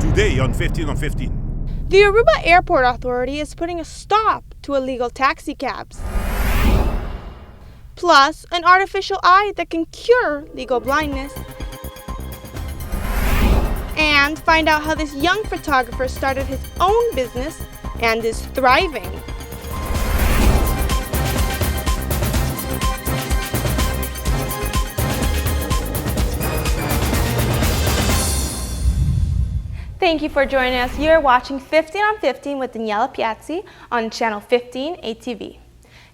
Today on 15 on 15. The Aruba Airport Authority is putting a stop to illegal taxi cabs. Plus, an artificial eye that can cure legal blindness. And find out how this young photographer started his own business and is thriving. Thank you for joining us. You're watching 15 on 15 with Daniela Piazzi on Channel 15 ATV.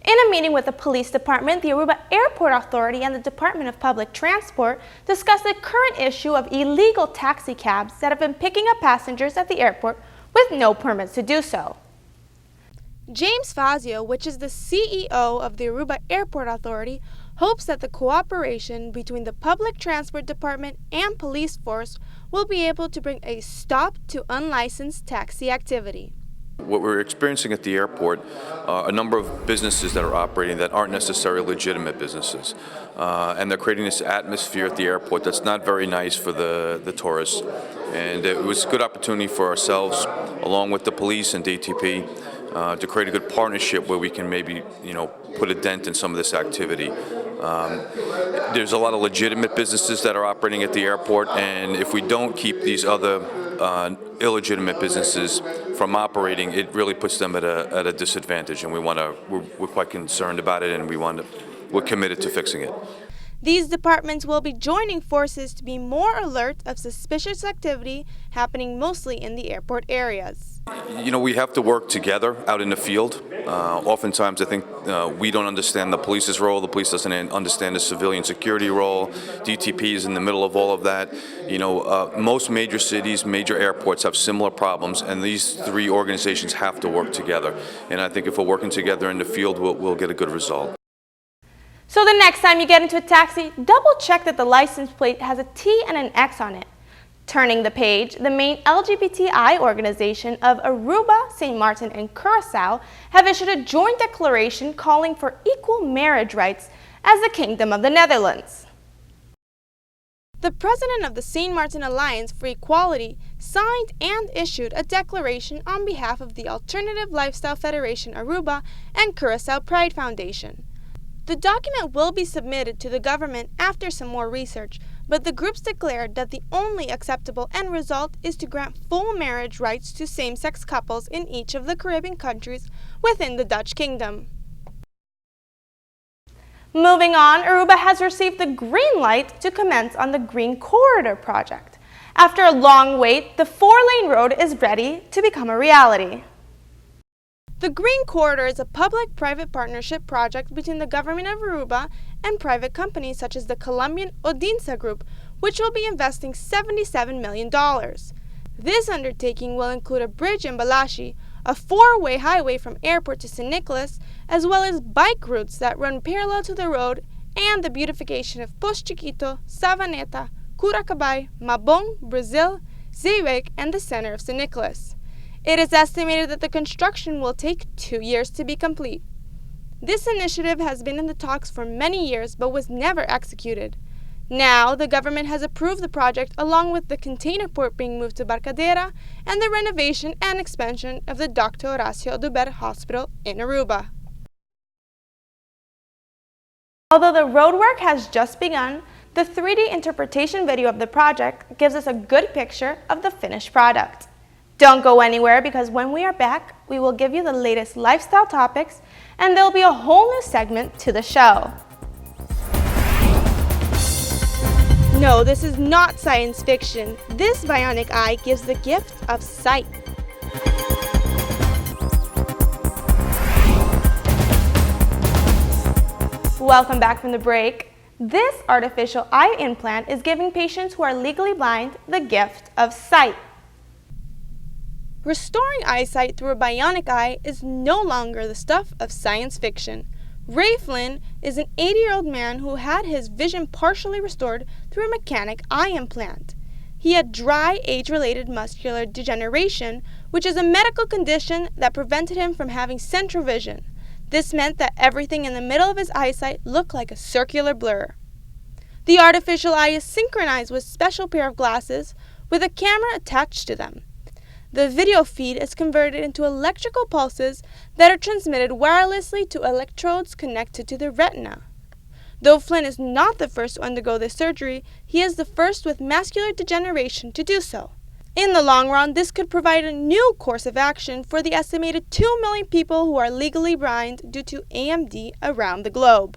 In a meeting with the police department, the Aruba Airport Authority and the Department of Public Transport discussed the current issue of illegal taxi cabs that have been picking up passengers at the airport with no permits to do so. James Fazio, which is the CEO of the Aruba Airport Authority, hopes that the cooperation between the Public Transport Department and police force will be able to bring a stop to unlicensed taxi activity. What we're experiencing at the airport are a number of businesses that are operating that aren't necessarily legitimate businesses. And they're creating this atmosphere at the airport that's not very nice for the tourists. And it was a good opportunity for ourselves, along with the police and DTP, to create a good partnership where we can maybe, put a dent in some of this activity. There's a lot of legitimate businesses that are operating at the airport, and if we don't keep these other illegitimate businesses from operating, it really puts them at a disadvantage, and we're quite concerned about it, and we're committed to fixing it. These departments will be joining forces to be more alert of suspicious activity happening mostly in the airport areas. We have to work together out in the field. Oftentimes, I think we don't understand the police's role. The police doesn't understand the civilian security role. DTP is in the middle of all of that. Most major cities, major airports have similar problems, and these three organizations have to work together. And I think if we're working together in the field, we'll get a good result. So the next time you get into a taxi, double check that the license plate has a T and an X on it. Turning the page, the main LGBTI organization of Aruba, St. Martin, and Curaçao have issued a joint declaration calling for equal marriage rights as the Kingdom of the Netherlands. The president of the St. Martin Alliance for Equality signed and issued a declaration on behalf of the Alternative Lifestyle Federation Aruba and Curaçao Pride Foundation. The document will be submitted to the government after some more research, but the groups declared that the only acceptable end result is to grant full marriage rights to same-sex couples in each of the Caribbean countries within the Dutch Kingdom. Moving on, Aruba has received the green light to commence on the Green Corridor project. After a long wait, the 4-lane road is ready to become a reality. The Green Corridor is a public-private partnership project between the government of Aruba and private companies such as the Colombian Odinsa Group, which will be investing $77 million. This undertaking will include a bridge in Balashi, a 4-way highway from airport to St. Nicholas, as well as bike routes that run parallel to the road, and the beautification of Poço Chiquito, Savaneta, Curacabay, Mabon, Brazil, Zeewijk, and the center of St. Nicholas. It is estimated that the construction will take 2 years to be complete. This initiative has been in the talks for many years but was never executed. Now, the government has approved the project along with the container port being moved to Barcadera and the renovation and expansion of the Dr. Horacio Duber Hospital in Aruba. Although the roadwork has just begun, the 3D interpretation video of the project gives us a good picture of the finished product. Don't go anywhere, because when we are back, we will give you the latest lifestyle topics, and there will be a whole new segment to the show. No, this is not science fiction. This bionic eye gives the gift of sight. Welcome back from the break. This artificial eye implant is giving patients who are legally blind the gift of sight. Restoring eyesight through a bionic eye is no longer the stuff of science fiction. Ray Flynn is an 80-year-old man who had his vision partially restored through a mechanic eye implant. He had dry age-related muscular degeneration, which is a medical condition that prevented him from having central vision. This meant that everything in the middle of his eyesight looked like a circular blur. The artificial eye is synchronized with a special pair of glasses, with a camera attached to them. The video feed is converted into electrical pulses that are transmitted wirelessly to electrodes connected to the retina. Though Flynn is not the first to undergo this surgery, he is the first with macular degeneration to do so. In the long run, this could provide a new course of action for the estimated 2 million people who are legally blind due to AMD around the globe.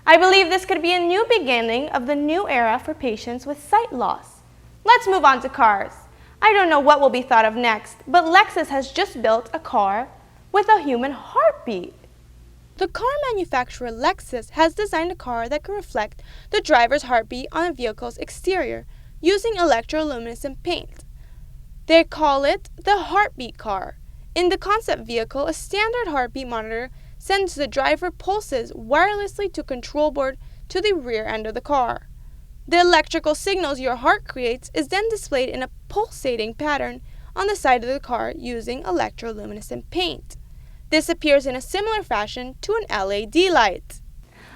I believe this could be a new beginning of the new era for patients with sight loss. Let's move on to cars. I don't know what will be thought of next, but Lexus has just built a car with a human heartbeat. The car manufacturer Lexus has designed a car that can reflect the driver's heartbeat on a vehicle's exterior using electroluminescent paint. They call it the heartbeat car. In the concept vehicle, a standard heartbeat monitor sends the driver pulses wirelessly to a control board to the rear end of the car. The electrical signals your heart creates is then displayed in a pulsating pattern on the side of the car using electroluminescent paint. This appears in a similar fashion to an LED light.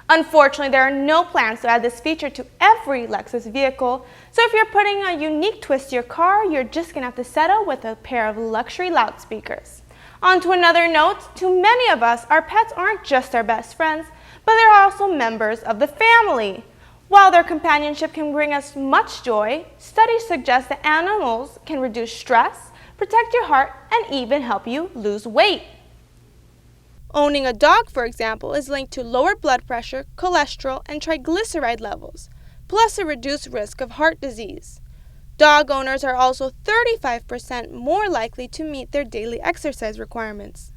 Unfortunately, there are no plans to add this feature to every Lexus vehicle, so if you're putting a unique twist to your car, you're just going to have to settle with a pair of luxury loudspeakers. On to another note, to many of us, our pets aren't just our best friends, but they're also members of the family. While their companionship can bring us much joy, studies suggest that animals can reduce stress, protect your heart, and even help you lose weight. Owning a dog, for example, is linked to lower blood pressure, cholesterol, and triglyceride levels, plus a reduced risk of heart disease. Dog owners are also 35% more likely to meet their daily exercise requirements.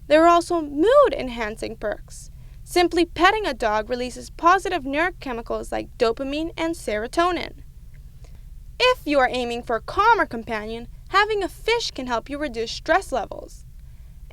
There are also mood-enhancing perks. Simply petting a dog releases positive neurochemicals like dopamine and serotonin. If you are aiming for a calmer companion, having a fish can help you reduce stress levels.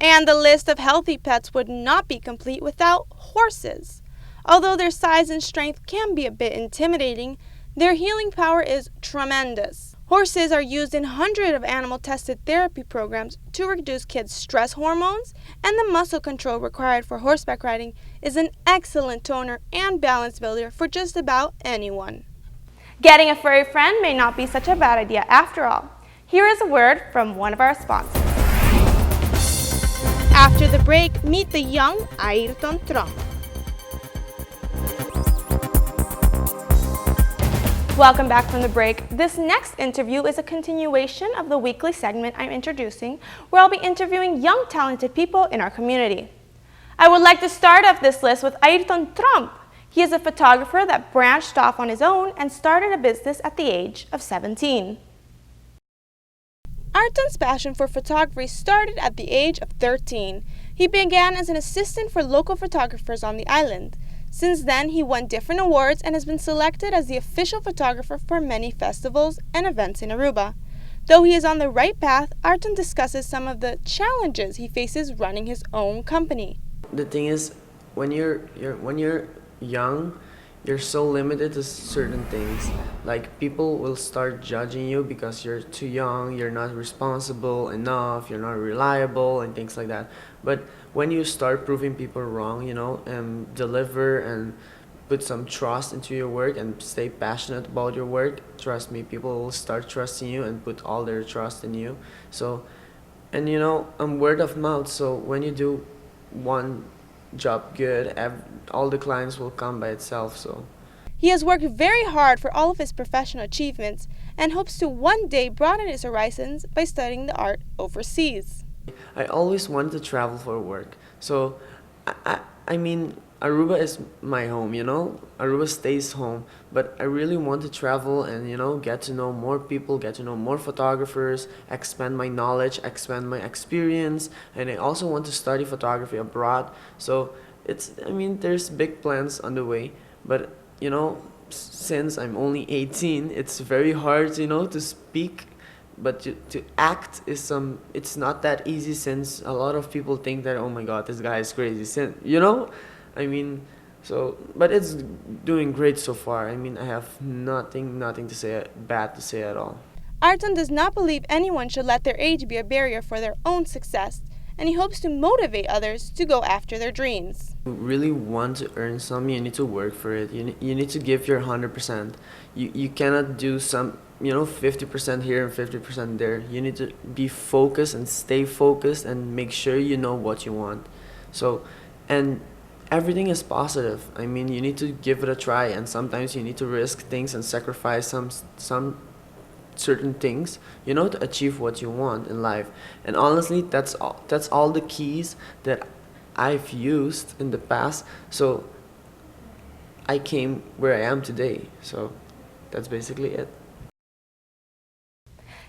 And the list of healthy pets would not be complete without horses. Although their size and strength can be a bit intimidating, their healing power is tremendous. Horses are used in hundreds of animal-tested therapy programs to reduce kids' stress hormones, and the muscle control required for horseback riding is an excellent toner and balance builder for just about anyone. Getting a furry friend may not be such a bad idea after all. Here is a word from one of our sponsors. After the break, meet the young Ayrton Trump. Welcome back from the break. This next interview is a continuation of the weekly segment I'm introducing, where I'll be interviewing young talented people in our community. I would like to start off this list with Ayrton Trump. He is a photographer that branched off on his own and started a business at the age of 17. Ayrton's passion for photography started at the age of 13. He began as an assistant for local photographers on the island. Since then, he won different awards and has been selected as the official photographer for many festivals and events in Aruba. Though he is on the right path, Ayrton discusses some of the challenges he faces running his own company. The thing is, when you're young, you're so limited to certain things. Like, people will start judging you because you're too young, you're not responsible enough, you're not reliable, and things like that. But when you start proving people wrong, and deliver and put some trust into your work and stay passionate about your work, trust me, people will start trusting you and put all their trust in you. So, and word of mouth, so when you do one job good, all the clients will come by itself. So he has worked very hard for all of his professional achievements and hopes to one day broaden his horizons by studying the art overseas. I always wanted to travel for work. So I mean, Aruba is my home, Aruba stays home, but I really want to travel and get to know more people, get to know more photographers, expand my knowledge, expand my experience, and I also want to study photography abroad. So there's big plans on the way, but since I'm only 18, it's very hard to speak, but to act it's not that easy, since a lot of people think that, oh my god, this guy is crazy, but it's doing great so far. I have nothing to say bad to say at all. Ayrton does not believe anyone should let their age be a barrier for their own success, and he hopes to motivate others to go after their dreams. If you really want to earn something, you need to work for it. You need to give your 100%. You cannot do 50% here and 50% there. You need to be focused and stay focused and make sure you know what you want. So, and everything is positive. I mean, you need to give it a try, and sometimes you need to risk things and sacrifice some certain things, to achieve what you want in life. And honestly, that's all the keys that I've used in the past. So I came where I am today. So that's basically it.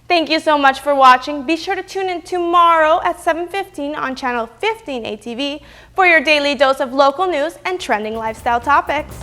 Thank you so much for watching. Be sure to tune in tomorrow at 7:15 on channel 15 ATV for your daily dose of local news and trending lifestyle topics.